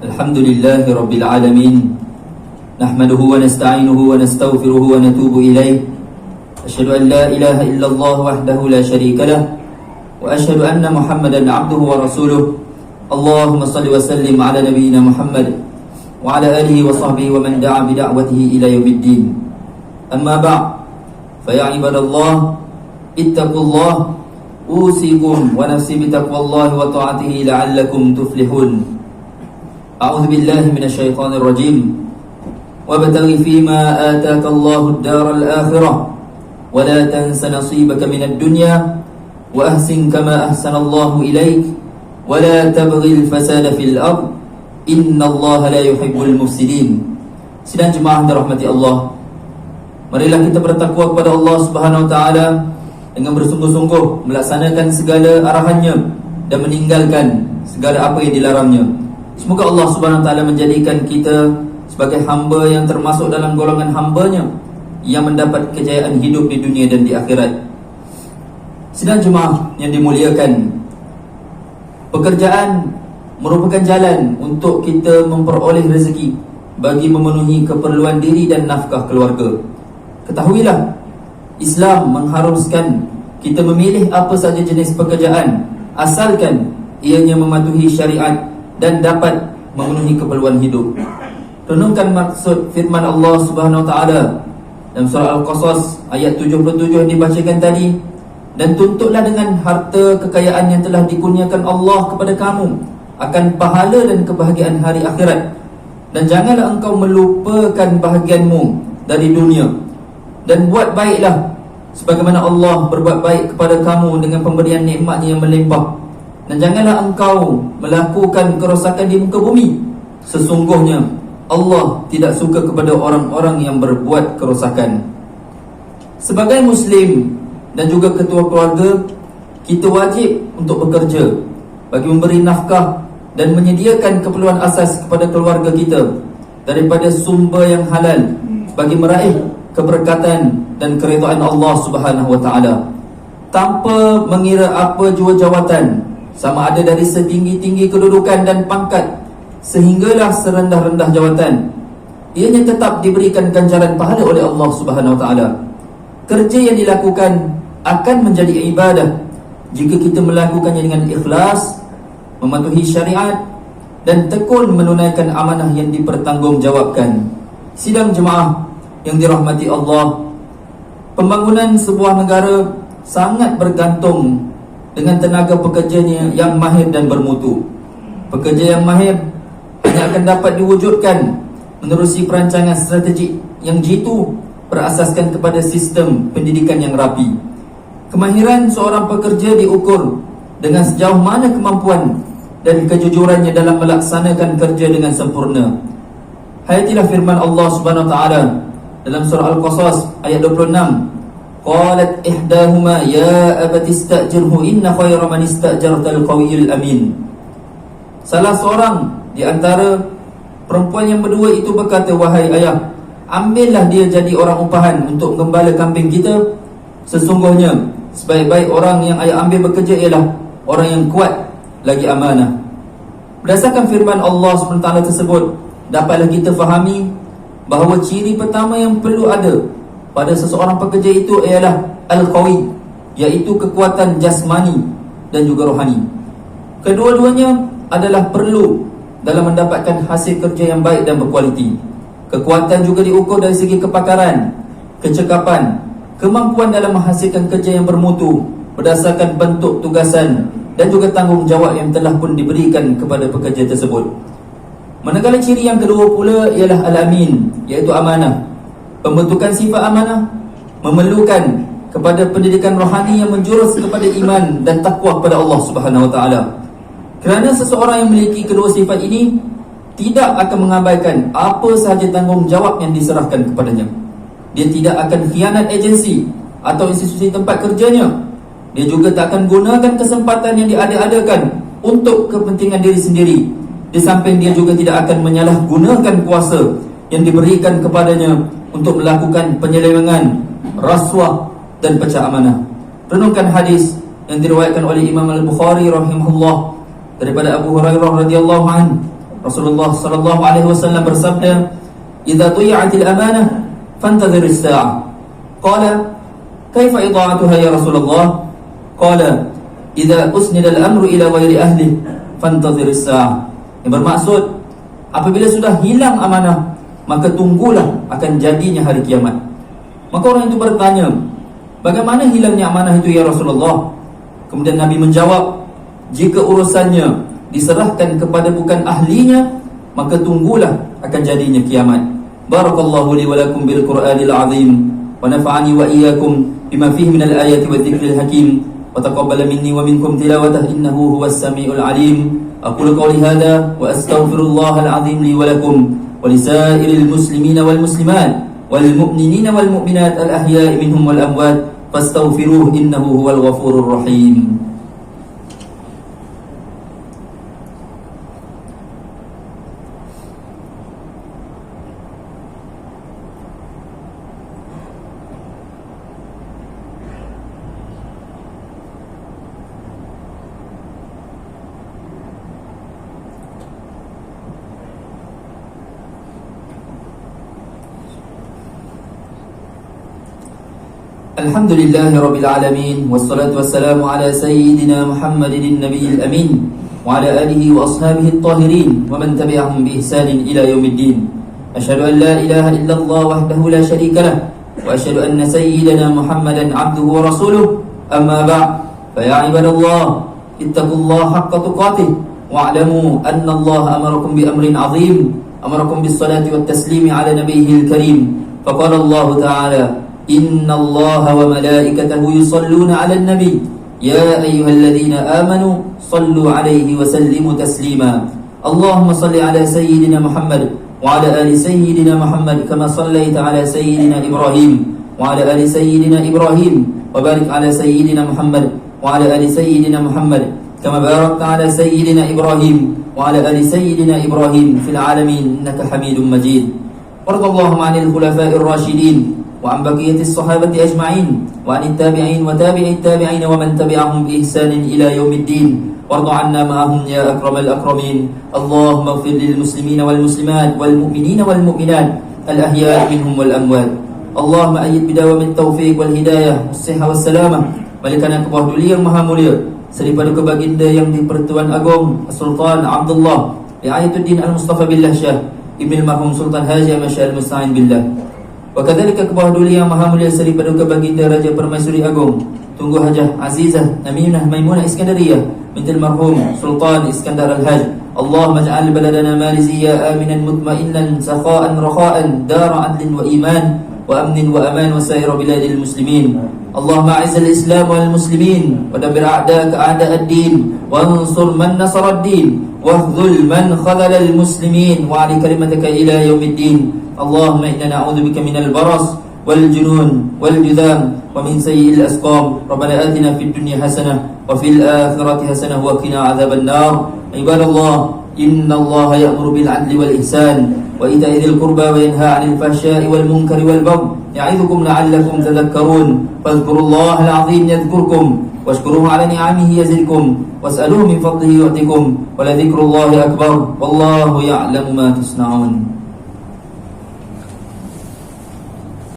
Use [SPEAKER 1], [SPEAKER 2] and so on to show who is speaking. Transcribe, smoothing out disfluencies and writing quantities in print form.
[SPEAKER 1] Alhamdulillahi Rabbil Alamin. Nahmaduhu wa nasta'inuhu wa nastaghfiruhu wa natubu ilayh. Asyhadu an la ilaha illallah wahdahu la syarika lah. Wa asyhadu anna Muhammadan abduhu wa rasuluh. Allahumma salli wa sallim ala nabiyyina Muhammad wa ala alihi wa sahbihi wa man da'a bi da'watihi ila yaumiddin. Amma ba'd. Fa ya ibadallah, ittaqullah, usikum wa nafsi bi taqwallahi wa ta'atihi la'allakum tuflihun. A'udzu billahi minasyaitonir rajim. Wabtaghi fima ataka Allahu ad-daral akhirah wa la tansa nasibaka minad dunya wa ahsin kama ahsana Allahu ilaik wa la tabghil fasada fil ard innallaha la yuhibbul mufsidin. Sidang jemaah dirahmati Allah, marilah kita bertakwa kepada Allah Subhanahu wa taala dengan bersungguh-sungguh melaksanakan segala arahannya dan meninggalkan segala apa yang dilarangnya. Semoga Allah Subhanahu wa taala menjadikan kita sebagai hamba yang termasuk dalam golongan hamba-Nya yang mendapat kejayaan hidup di dunia dan di akhirat. Sidang jemaah yang dimuliakan, pekerjaan merupakan jalan untuk kita memperoleh rezeki bagi memenuhi keperluan diri dan nafkah keluarga. Ketahuilah, Islam mengharuskan kita memilih apa saja jenis pekerjaan asalkan ianya mematuhi syariat dan dapat memenuhi keperluan hidup. Renungkan maksud firman Allah Subhanahu wa taala dalam surah Al-Qasas ayat 77 yang dibacakan tadi, dan tuntutlah dengan harta kekayaan yang telah dikurniakan Allah kepada kamu akan pahala dan kebahagiaan hari akhirat, dan janganlah engkau melupakan bahagianmu dari dunia, dan buat baiklah sebagaimana Allah berbuat baik kepada kamu dengan pemberian nikmat-Nya yang melimpah. Dan janganlah engkau melakukan kerosakan di muka bumi. Sesungguhnya Allah tidak suka kepada orang-orang yang berbuat kerosakan. Sebagai Muslim dan juga ketua keluarga, kita wajib untuk bekerja bagi memberi nafkah dan menyediakan keperluan asas kepada keluarga kita daripada sumber yang halal bagi meraih keberkatan dan keridhaan Allah Subhanahu wa taala, tanpa mengira apa jua jawatan, sama ada dari setinggi-tinggi kedudukan dan pangkat sehinggalah serendah-rendah jawatan, ianya tetap diberikan ganjaran pahala oleh Allah Subhanahu wa taala. Kerja yang dilakukan akan menjadi ibadah jika kita melakukannya dengan ikhlas, mematuhi syariat dan tekun menunaikan amanah yang dipertanggungjawabkan. Sidang jemaah yang dirahmati Allah, pembangunan sebuah negara sangat bergantung dengan tenaga pekerjanya yang mahir dan bermutu. Pekerja yang mahir hanya akan dapat diwujudkan menerusi perancangan strategik yang jitu berasaskan kepada sistem pendidikan yang rapi. Kemahiran seorang pekerja diukur dengan sejauh mana kemampuan dan kejujurannya dalam melaksanakan kerja dengan sempurna. Hayatilah firman Allah Subhanahu wa taala dalam surah Al-Qasas ayat 26. Qalat ihdahuma ya abati istajirhu inna khayra man istajarta al-qawiyyul amin. Salah seorang di antara perempuan yang berdua itu berkata, wahai ayah, ambillah dia jadi orang upahan untuk menggembala kambing kita. Sesungguhnya sebaik-baik orang yang ayah ambil bekerja ialah orang yang kuat lagi amanah. Berdasarkan firman Allah SWT tersebut, dapatlah kita fahami bahawa ciri pertama yang perlu ada pada seseorang pekerja itu ialah al-qawi, iaitu kekuatan jasmani dan juga rohani. Kedua-duanya adalah perlu dalam mendapatkan hasil kerja yang baik dan berkualiti. Kekuatan juga diukur dari segi kepakaran, kecekapan, kemampuan dalam menghasilkan kerja yang bermutu berdasarkan bentuk tugasan dan juga tanggungjawab yang telah pun diberikan kepada pekerja tersebut. Manakala ciri yang kedua pula ialah al-amin, iaitu amanah. Pembentukan sifat amanah memerlukan kepada pendidikan rohani yang menjurus kepada iman dan takwa kepada Allah Subhanahu wa taala. Kerana seseorang yang memiliki kedua sifat ini tidak akan mengabaikan apa sahaja tanggungjawab yang diserahkan kepadanya. Dia tidak akan khianat agensi atau institusi tempat kerjanya. Dia juga tak akan gunakan kesempatan yang diada-adakan untuk kepentingan diri sendiri. Di samping dia juga tidak akan menyalahgunakan kuasa yang diberikan kepadanya untuk melakukan penyelewengan, rasuah dan pecah amanah. Renungkan hadis yang diriwayatkan oleh Imam Al-Bukhari rahimahullah daripada Abu Hurairah radhiyallahu anhu, Rasulullah sallallahu alaihi wasallam bersabda, "Idza tuyi'atil amanah fantadhir as-sa'ah." Qala, "Kaifa idha'atuha ya Rasulullah?" Qala, "Idza usnida al-amru ila ghairi ahli fantadhir as-sa'ah." Yang bermaksud, apabila sudah hilang amanah, maka tunggulah akan jadinya hari kiamat. Maka orang itu bertanya, "Bagaimana hilangnya amanah itu ya Rasulullah?" Kemudian Nabi menjawab, "Jika urusannya diserahkan kepada bukan ahlinya, maka tunggulah akan jadinya kiamat." Barakallahu li wa lakum bil Qur'anil azim wa nafa'ani wa iyyakum bima fihi minal ayati wadh-dhikril hakim wa taqabbala minni wa minkum tilawatahu innahu huwas samiul alim. Aqulu qawli hadha wa astaghfirullahal azim li wa lakum wa lisairil muslimina wal muslimat wal mu'minina wal mu'minat al ahya'i minhum wal amwat fastaghfiruhu innahu huwal ghafurur rahim. Alhamdulillahi Rabbil Alamin, wassalatu wassalamu ala Sayyidina Muhammadin Nabiyil Amin wa ala alihi wa ashabihi at-tahirin wa man tabi'ahum bi ihsanin ila yaumiddin. Asyhadu an la ilaha illallah wahdahu la syarika lah wa asyhadu anna Sayyidina Muhammadan abduhu wa rasuluh. Amma ba'd, fa ya ibadallah ittaqullaha haqqa tuqatih wa'lamu anna Allah amarakum bi amrin 'azim, amarakum bis salati wat taslimi ala nabiyyil karim. Faqala Allah ta'ala, إن الله وملائكته يصلون على النبي يا أيها الذين آمنوا صلوا عليه وسلموا تسليما اللهم صل على سيدنا محمد وعلى آل سيدنا محمد كما صليت على سيدنا إبراهيم وعلى آل سيدنا إبراهيم وبارك على سيدنا محمد وعلى آل سيدنا محمد كما باركت على سيدنا إبراهيم وعلى آل سيدنا إبراهيم في العالمين إنك حميد مجيد. وارض اللهم عن الخلفاء الراشدين وعن بقية الصحابة أجمعين وعن التابعين وتابع التابعين ومن تبعهم بإحسان إلى يوم الدين وارض عنا معهم يا أكرم الأكرمين. اللهم اغفر للمسلمين والمسلمات والمؤمنين والمؤمنات الأحياء منهم والأموات. اللهم أيد بدوام التوفيق والهداية والصحة والسلامة Malikana Kepala Duli yang Maha Mulia, Seri Paduka Baginda yang di-Pertuan Agong Sultan Abdullah Riayatuddin Al-Mustafa Billah Shah Ibn Al-Marhum Sultan Haji Ahmad Shah Al-Musta'in Billah. Wa kadzalika Kepala Duli yang Maha Mulia Seri Paduka Baginda Raja Permaisuri Agong Tunggu Hajah Azizah Aminah Maimunah Iskandariyah binti Al-Marhum Sultan Iskandar Al-Haj. Allahumma ij'al baladana Maliziyya aminan mutma'innan sakha'an rakha'an dara 'adlin wa iman wa amnin wa aman wa sair biladil muslimin. Allahumma a'izzal Islam wal muslimin wa dabbir a'da'aka a'da'ad-din wansur man nasara ad-din wahdhul man khadhala al-muslimin wa 'ali kalimataka ila yaumiddin. Allahumma inna na'udzubika minal baras wal junun wal judam wa min sayyi'il asqam. Rabbana atina fid dunya hasanah wa fil akhirati hasanah wa qina 'adzaban nar. Ibadallah, innallaha ya'muru bil 'adli wal ihsan wa ita'i dzil qurba wa yanha 'anil fahsya'i wal munkari wal baghi ya'idzukum la'allakum tadhakkarun. Fadhkurullaha al-'azim yadhkurkum washkuruhu 'ala ni'amihi yazidkum was'aluhu min fadlihi yu'tikum wa la dzikrullahi akbar wallahu ya'lamu ma tasna'un.